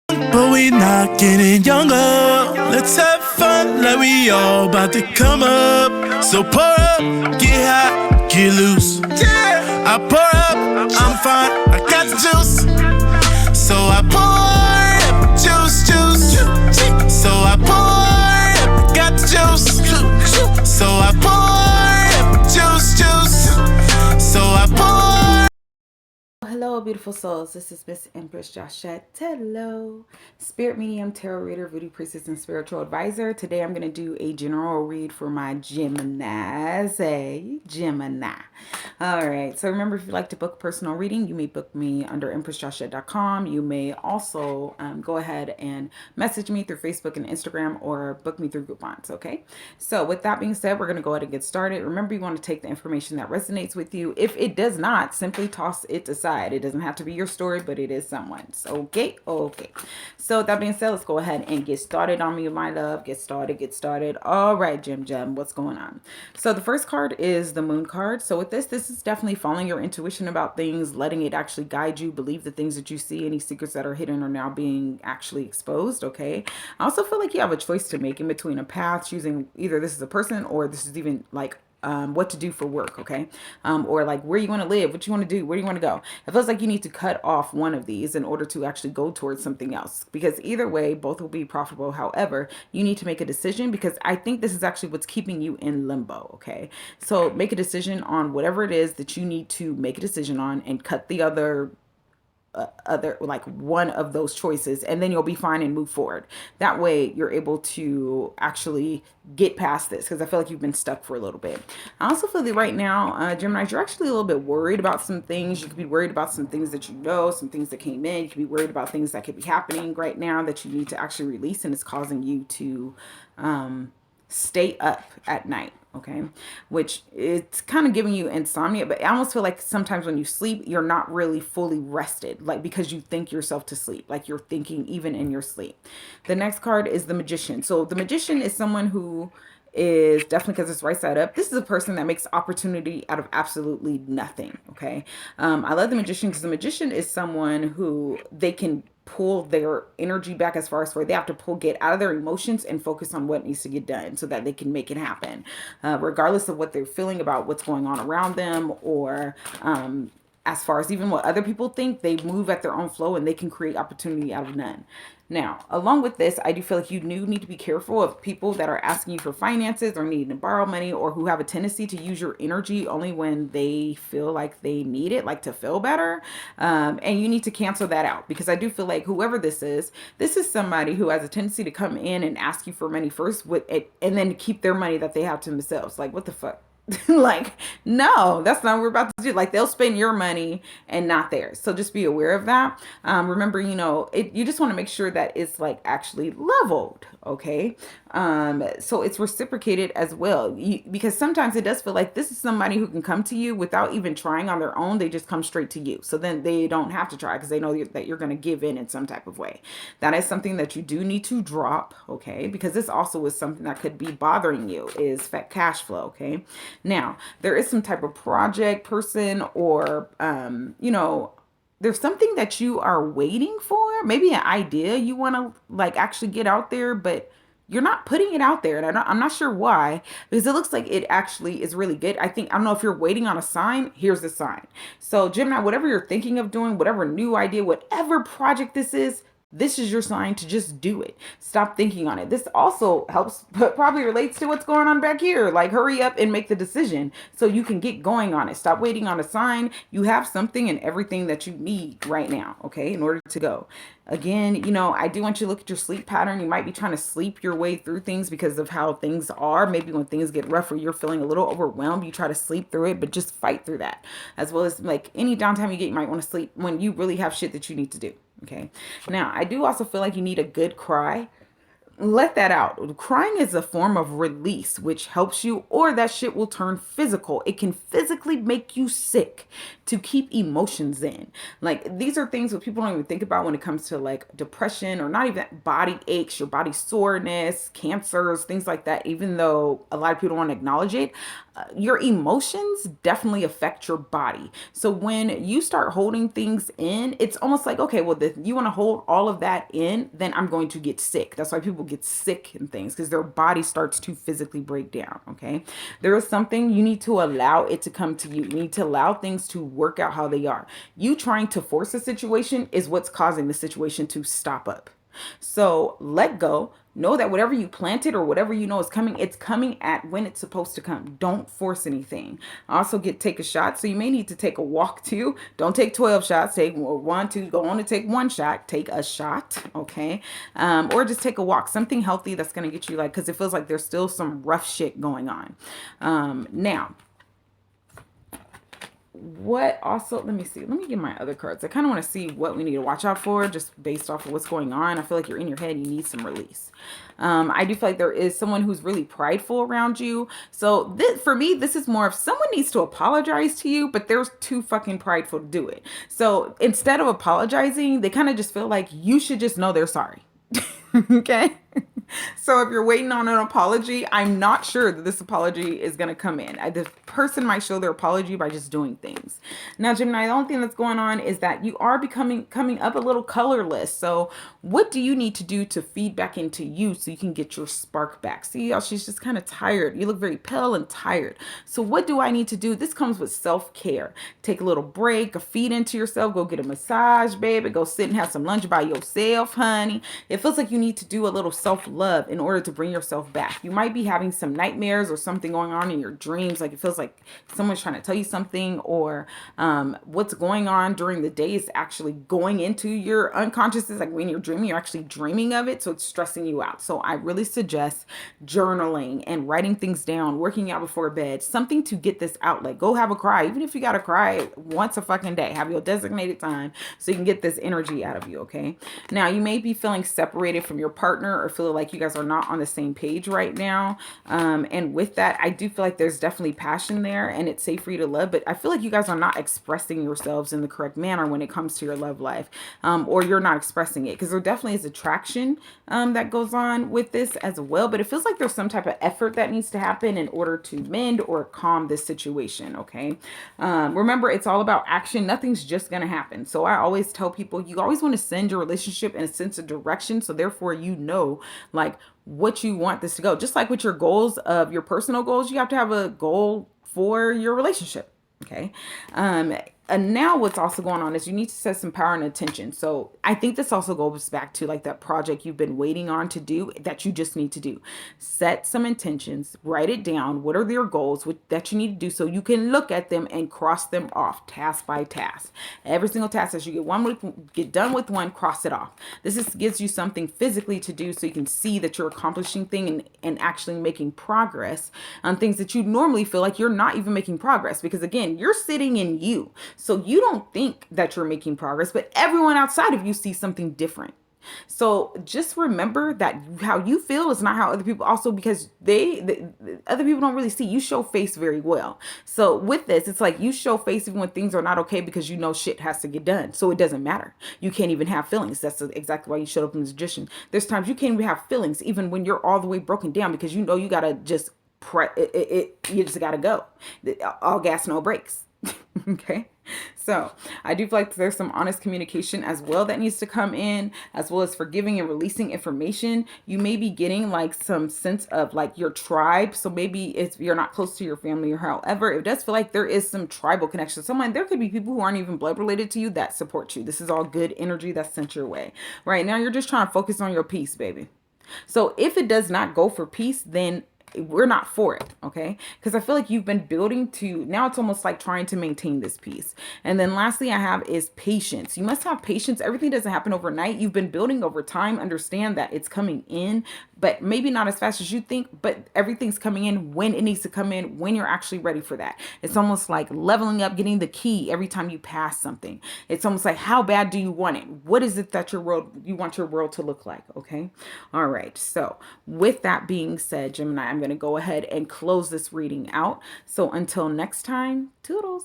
But we not getting younger. Let's have fun like we all about to come up. So pour up, get hot, get loose. Yeah, I pour up, I'm fine, I got the juice. So I pour up, juice, juice. So I pour up, got the juice. So I pour up, juice, juice. So I pour. Hello, beautiful souls. This is Miss Empress Joshette. Hello, Spirit Medium, Tarot Reader, Voodoo Priestess, and Spiritual Advisor. Today I'm going to do a general read for my Geminis. Hey, Gemini. All right. So remember, if you'd like to book personal reading, you may book me under empressjoshette.com. You may also go ahead and message me through Facebook and Instagram or book me through Groupons. Okay. So with that being said, we're going to go ahead and get started. Remember, you want to take the information that resonates with you. If it does not, simply toss it aside. It doesn't have to be your story, but it is someone's. Okay. So with that being said, let's go ahead and get started on me, my love. Get started. All right, Gem, what's going on? So the first card is the Moon card. So with this is definitely following your intuition about things, letting it actually guide you, believe the things that you see, any secrets that are hidden are now being actually exposed. Okay. I also feel like you have a choice to make in between a path, choosing either this is a person or this is even like what to do for work, okay? Or like where you want to live, what you want to do, where you want to go. It feels like you need to cut off one of these in order to actually go towards something else, because either way, both will be profitable. However, you need to make a decision, because I think this is actually what's keeping you in limbo, okay? So make a decision on whatever it is that you need to make a decision on and cut the other like one of those choices, and then you'll be fine and move forward. That way you're able to actually get past this, because I feel like you've been stuck for a little bit. I also feel that right now, Gemini, you're actually a little bit worried about some things. You could be worried about some things that you know, some things that came in. You could be worried about things that could be happening right now that you need to actually release, and it's causing you to stay up at night, okay? Which it's kind of giving you insomnia, but I almost feel like sometimes when you sleep, you're not really fully rested, like because you think yourself to sleep, like you're thinking even in your sleep. The next card is the Magician. So the Magician is someone who is definitely, because it's right side up, this is a person that makes opportunity out of absolutely nothing, okay? I love the Magician because the Magician is someone who they can pull their energy back, as far as where they have to get out of their emotions and focus on what needs to get done so that they can make it happen, regardless of what they're feeling about what's going on around them, or as far as even what other people think. They move at their own flow and they can create opportunity out of none. Now, along with this, I do feel like you do need to be careful of people that are asking you for finances or needing to borrow money, or who have a tendency to use your energy only when they feel like they need it, like to feel better. And you need to cancel that out, because I do feel like whoever this is somebody who has a tendency to come in and ask you for money first with it, and then keep their money that they have to themselves. Like, what the fuck? Like, no, that's not what we're about to do. Like, they'll spend your money and not theirs. So just be aware of that. Remember, you just want to make sure that it's like actually leveled. Okay. So it's reciprocated as well, because sometimes it does feel like this is somebody who can come to you without even trying on their own. They just come straight to you. So then they don't have to try, because they know that you're going to give in some type of way. That is something that you do need to drop. Okay. Because this also is something that could be bothering you, is fat cash flow. Okay. Now, there is some type of project person, or, there's something that you are waiting for, maybe an idea you want to like actually get out there, but you're not putting it out there. And I'm not sure why, because it looks like it actually is really good. I don't know if you're waiting on a sign. Here's the sign. So Gemini, whatever you're thinking of doing, whatever new idea, whatever project this is your sign to just do it. Stop thinking on it. This also helps, but probably relates to what's going on back here. Like, hurry up and make the decision so you can get going on it. Stop waiting on a sign. You have something and everything that you need right now, okay, in order to go. Again, I do want you to look at your sleep pattern. You might be trying to sleep your way through things because of how things are. Maybe when things get rough or you're feeling a little overwhelmed, you try to sleep through it, but just fight through that. As well as like any downtime you get, you might want to sleep when you really have shit that you need to do. Okay. Now, I do also feel like you need a good cry. let that out. Crying is a form of release, which helps you, or that shit will turn physical. It can physically make you sick to keep emotions in. Like, these are things that people don't even think about when it comes to like depression, or not even body aches, your body soreness, cancers, things like that. Even though a lot of people don't want to acknowledge it, your emotions definitely affect your body. So when you start holding things in, it's almost like, okay, well, you want to hold all of that in, then I'm going to get sick. That's why people get sick and things, because their body starts to physically break down. Okay. There is something you need to allow it to come to you. You need to allow things to work out how they are. You trying to force a situation is what's causing the situation to stop up. So let go. Know that whatever you planted or whatever you know is coming, it's coming at when it's supposed to come. Don't force anything. Also, take a shot. So you may need to take a walk too. Don't take 12 shots. Take one, two, go on to take one shot. Take a shot, okay? Or just take a walk. Something healthy that's going to get you, like, because it feels like there's still some rough shit going on. Now, what also, let me see, let me get my other cards. I kind of want to see what we need to watch out for just based off of what's going on. I feel like you're in your head, you need some release. I do feel like there is someone who's really prideful around you. So this, for me, this is more of someone needs to apologize to you, but they're too fucking prideful to do it. So instead of apologizing, they kind of just feel like you should just know they're sorry. Okay. So if you're waiting on an apology, I'm not sure that this apology is going to come in. The person might show their apology by just doing things. Now, Gemini, the only thing that's going on is that you are coming up a little colorless. So what do you need to do to feed back into you so you can get your spark back? See, y'all, she's just kind of tired. You look very pale and tired. So what do I need to do? This comes with self-care. Take a little break, a feed into yourself, go get a massage, baby. Go sit and have some lunch by yourself, honey. It feels like you need to do a little self-love in order to bring yourself back. You might be having some nightmares or something going on in your dreams. Like, it feels like someone's trying to tell you something, or what's going on during the day is actually going into your unconscious. Like when you're dreaming, you're actually dreaming of it. So it's stressing you out. So I really suggest journaling and writing things down, working out before bed, something to get this out. Like, go have a cry. Even if you got to cry once a fucking day, have your designated time so you can get this energy out of you. Okay. Now, you may be feeling separated from your partner or feel like you guys are not on the same page right now. And with that, I do feel like there's definitely passion there and it's safe for you to love, but I feel like you guys are not expressing yourselves in the correct manner when it comes to your love life, or you're not expressing it, because there definitely is attraction that goes on with this as well, but it feels like there's some type of effort that needs to happen in order to mend or calm this situation. Okay. Remember, it's all about action. Nothing's just going to happen. So I always tell people, you always want to send your relationship in a sense of direction. So therefore, you know, like, what you want this to go. Just like with your goals of your personal goals, you have to have a goal for your relationship. Okay. And now what's also going on is you need to set some power and attention. So I think this also goes back to like that project you've been waiting on to do that you just need to do. Set some intentions, write it down. What are your goals that you need to do so you can look at them and cross them off task by task. Every single task, as you get done with one, cross it off. Gives you something physically to do so you can see that you're accomplishing things and actually making progress on things that you normally feel like you're not even making progress, because again, you're sitting in you. So you don't think that you're making progress, but everyone outside of you sees something different. So just remember that how you feel is not how other people, also because other people don't really see. You show face very well. So with this, it's like you show face even when things are not okay, because you know shit has to get done. So it doesn't matter. You can't even have feelings. That's exactly why you showed up in the magician. There's times you can't even have feelings even when you're all the way broken down, because you know you gotta just you just gotta go. All gas, no brakes. Okay. So I do feel like there's some honest communication as well that needs to come in, as well as forgiving and releasing information. You may be getting like some sense of like your tribe. So maybe it's, you're not close to your family, or however, it does feel like there is some tribal connection. There could be people who aren't even blood related to you that support you. This is all good energy that's sent your way. Right now, you're just trying to focus on your peace, baby. So if it does not go for peace, then we're not for it, okay? Because I feel like you've been building to, now it's almost like trying to maintain this peace. And then lastly I have is patience. You must have patience. Everything doesn't happen overnight. You've been building over time. Understand that it's coming in, but maybe not as fast as you think, but everything's coming in when it needs to come in, when you're actually ready for that. It's almost like leveling up, getting the key every time you pass something. It's almost like, how bad do you want it? What is it that you want your world to look like? Okay. All right. So with that being said, Gemini, I'm going to go ahead and close this reading out. So until next time, toodles.